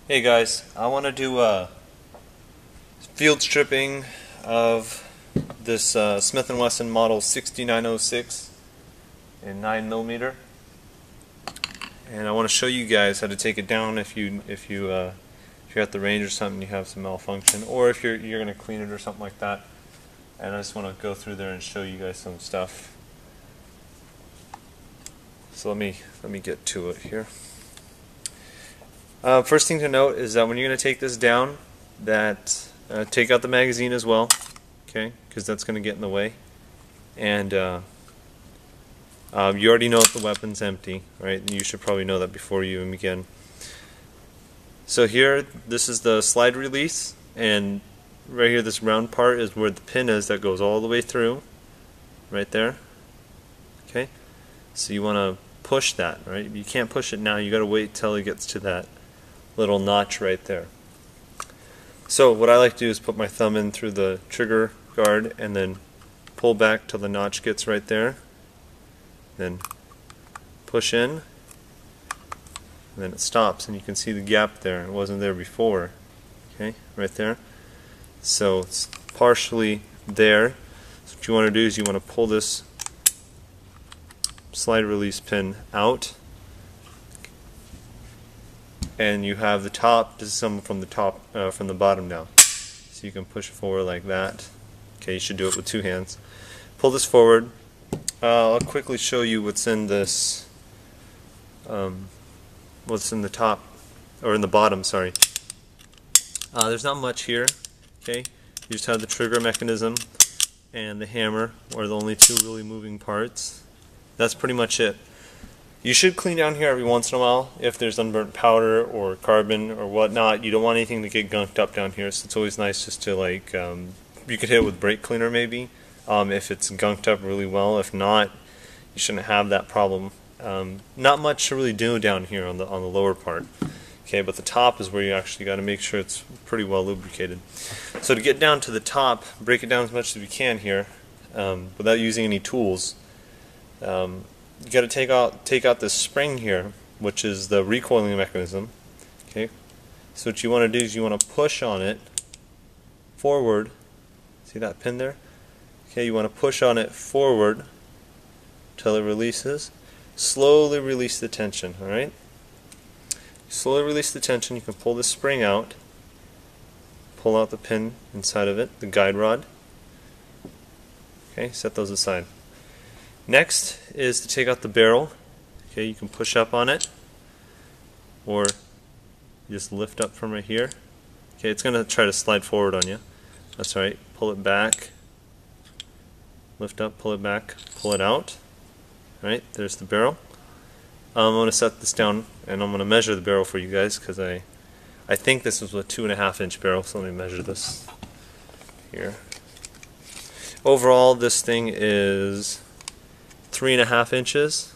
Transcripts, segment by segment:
Hey guys, I want to do a field stripping of this Smith & Wesson model 6906 in 9mm, and I want to show you guys how to take it down if you're at the range or something, you have some malfunction, or if you're going to clean it or something like that. And I just want to go through there and show you guys some stuff. So let me get to it here. First thing to note is that when you're going to take this down, that take out the magazine as well, okay? Because that's going to get in the way. And you already know if the weapon's empty, right? You should probably know that before you even begin. So here, this is the slide release, and right here, this round part is where the pin is that goes all the way through, right there. Okay, so you want to push that, right? You can't push it now. You got to wait till it gets to that little notch right there. So what I like to do is put my thumb in through the trigger guard and then pull back till the notch gets right there. Then push in, and then it stops, and you can see the gap there. It wasn't there before. Okay, right there. So it's partially there. So what you want to do is you want to pull this slide release pin out, and you have the top. This is some from the top, from the bottom down. So you can push it forward like that. Okay, you should do it with two hands. Pull this forward. I'll quickly show you what's in this. What's in the top, or in the bottom? Sorry. There's not much here. Okay, you just have the trigger mechanism and the hammer, are the only two really moving parts. That's pretty much it. You should clean down here every once in a while if there's unburnt powder or carbon or whatnot. You don't want anything to get gunked up down here, so it's always nice just to you could hit it with brake cleaner maybe if it's gunked up really well. If not, you shouldn't have that problem. Not much to really do down here on the lower part. Okay, but the top is where you actually got to make sure it's pretty well lubricated. So to get down to the top, break it down as much as we can here without using any tools. You got to take out this spring here, which is the recoiling mechanism. Okay, so what you want to do is you want to push on it forward. See that pin there? Okay, you want to push on it forward till it releases. Slowly release the tension. All right. Slowly release the tension. You can pull the spring out. Pull out the pin inside of it, the guide rod. Okay, set those aside. Next is to take out the barrel. Okay, you can push up on it, or just lift up from right here. Okay, it's going to try to slide forward on you. That's right. Pull it back. Lift up, pull it back, pull it out. Alright, there's the barrel. I'm going to set this down, and I'm going to measure the barrel for you guys, because I think this was a 2.5-inch barrel, so let me measure this here. Overall, this thing is 3.5 inches.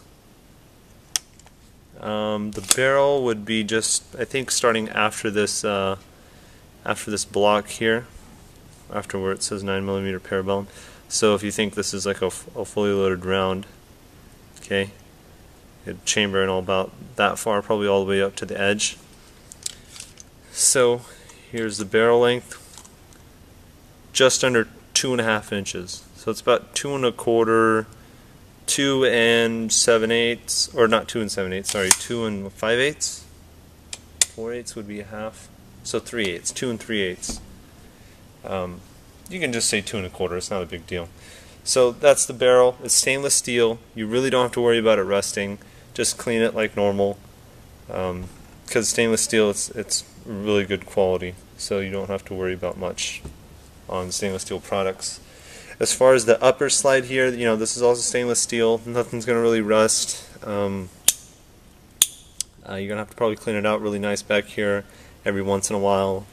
The barrel would be just, I think, starting after this block here, after where it says 9mm parabellum. So if you think this is like a fully loaded round, okay, it'd chamber in all about that far, probably all the way up to the edge. So here's the barrel length, just under 2.5 inches. So it's about 2 1/4, 2 7/8, or not 2 7/8, sorry, 2 5/8. 4/8 would be a half, so 3/8, 2 3/8. You can just say 2 1/4. It's not a big deal. So that's the barrel. It's stainless steel. You really don't have to worry about it rusting. Just clean it like normal. Because stainless steel, it's really good quality, so you don't have to worry about much on stainless steel products. As far as the upper slide here, this is also stainless steel. Nothing's going to really rust. You're going to have to probably clean it out really nice back here every once in a while.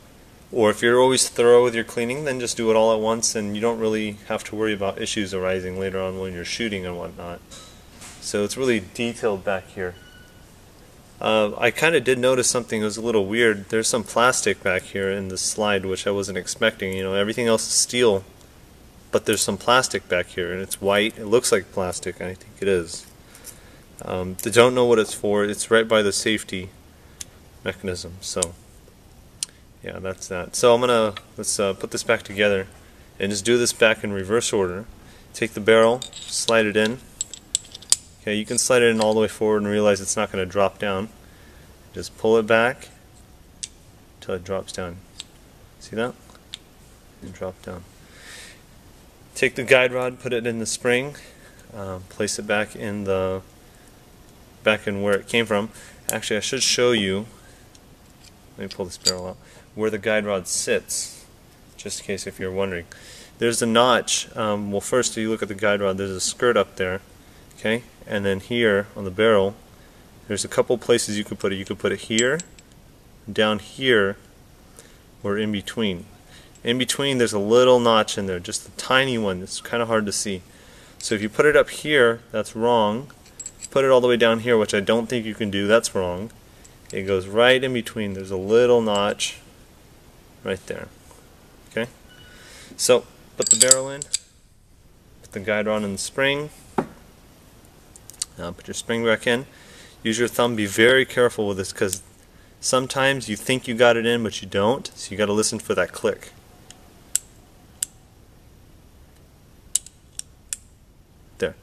Or if you're always thorough with your cleaning, then just do it all at once, and you don't really have to worry about issues arising later on when you're shooting and whatnot. So it's really detailed back here. I kind of did notice something that was a little weird. There's some plastic back here in the slide, which I wasn't expecting. Everything else is steel, but there's some plastic back here, and it's white. It looks like plastic, and I think it is. They don't know what it's for. It's right by the safety mechanism. So Yeah, that's that. So let's put this back together and just do this back in reverse order. Take the barrel, slide it in. Okay, you can slide it in all the way forward and realize it's not going to drop down. Just pull it back until it drops down. See that? And drop down. Take the guide rod, put it in the spring, place it back in where it came from. Actually, I should show you. Let me pull this barrel out. Where the guide rod sits, just in case if you're wondering. There's a notch. Well, first you look at the guide rod. There's a skirt up there, okay, and then here on the barrel, there's a couple places you could put it. You could put it here, down here, or in between. In between, there's a little notch in there, just a tiny one. It's kind of hard to see. So if you put it up here, that's wrong. Put it all the way down here, which I don't think you can do. That's wrong. It goes right in between. There's a little notch right there. Okay? So, put the barrel in. Put the guide rod in the spring. Now put your spring back in. Use your thumb. Be very careful with this because sometimes you think you got it in, but you don't. So you got to listen for that click. There.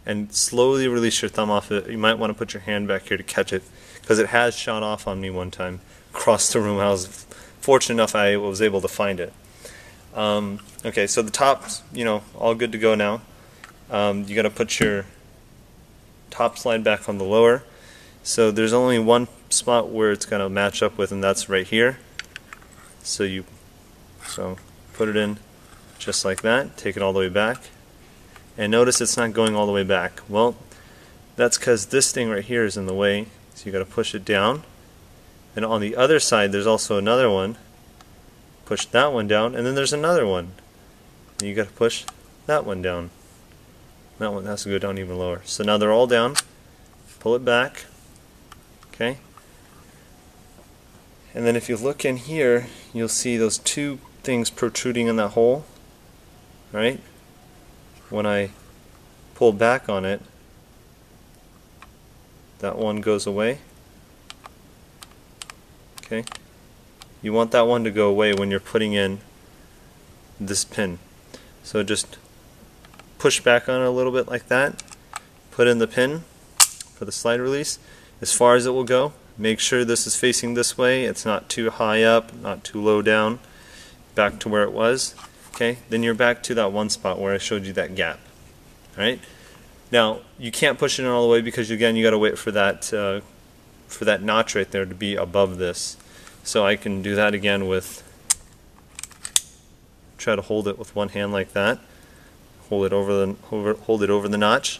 And slowly release your thumb off it. You might want to put your hand back here to catch it because it has shot off on me one time across the room. I was fortunate enough I was able to find it. Okay, so the top's, all good to go now. You got to put your top slide back on the lower. So there's only one spot where it's going to match up with, and that's right here. So put it in just like that. Take it all the way back. And notice it's not going all the way back. Well, that's because this thing right here is in the way. So you got to push it down. And on the other side, there's also another one. Push that one down, and then there's another one. And you got to push that one down. That one has to go down even lower. So now they're all down. Pull it back. Okay. And then if you look in here, you'll see those two things protruding in that hole. Right? When I pull back on it, that one goes away. Okay. You want that one to go away when you're putting in this pin. So just push back on it a little bit like that. Put in the pin for the slide release as far as it will go. Make sure this is facing this way. It's not too high up, not too low down. Back to where it was. Okay. Then you're back to that one spot where I showed you that gap. Alright. Now you can't push it in all the way because again you got to wait for that notch right there to be above this. So I can do that again with, try to hold it with one hand like that, hold it over the notch,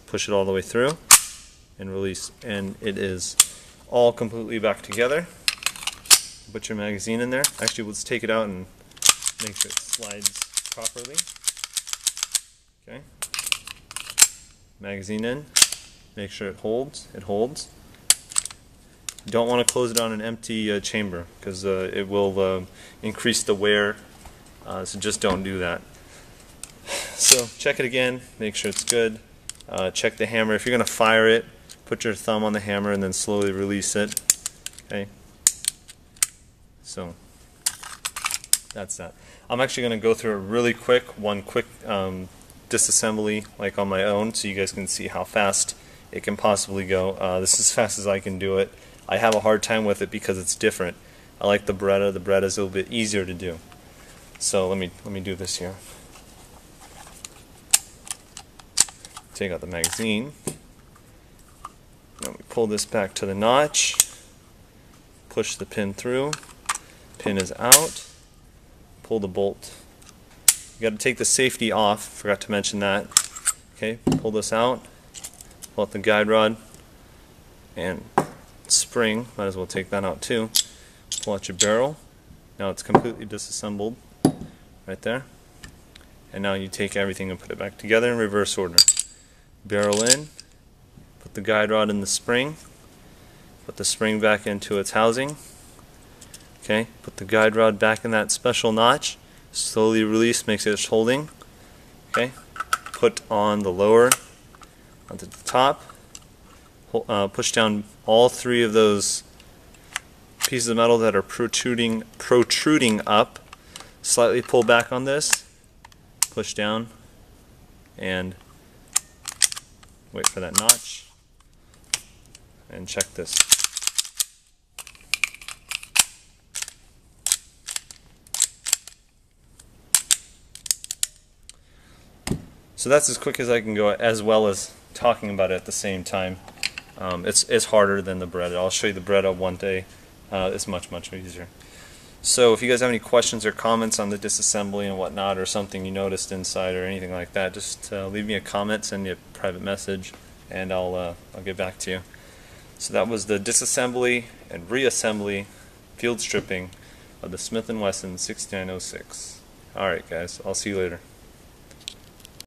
push it all the way through, and release. And it is all completely back together. Put your magazine in there. Actually, let's take it out and make sure it slides properly. Okay. Magazine in. Make sure it holds. It holds. You don't want to close it on an empty chamber because it will increase the wear, so just don't do that. So check it again, make sure it's good. Check the hammer. If you're going to fire it, put your thumb on the hammer and then slowly release it. Okay. So that's that. I'm actually going to go through it really quick, one quick disassembly like on my own so you guys can see how fast it can possibly go. This is as fast as I can do it. I have a hard time with it because it's different. I like the Beretta. The Beretta is a little bit easier to do. So let me do this here. Take out the magazine. Now we pull this back to the notch. Push the pin through. Pin is out. Pull the bolt. You got to take the safety off. Forgot to mention that. Okay, pull this out. Pull out the guide rod and spring. Might as well take that out too. Pull out your barrel. Now it's completely disassembled right there. And now you take everything and put it back together in reverse order. Barrel in. Put the guide rod in the spring. Put the spring back into its housing. Okay. Put the guide rod back in that special notch. Slowly release, make sure it's holding. Okay. Put on the lower onto the top. Push down all three of those pieces of metal that are protruding up. Slightly pull back on this, push down, and wait for that notch, and check this. So that's as quick as I can go, as well as talking about it at the same time. It's harder than the Beretta. I'll show you the Beretta one day. It's much easier. So if you guys have any questions or comments on the disassembly and whatnot, or something you noticed inside or anything like that, just leave me a comment, send me a private message, and I'll get back to you. So that was the disassembly and reassembly field stripping of the Smith & Wesson 6906. Alright guys, I'll see you later.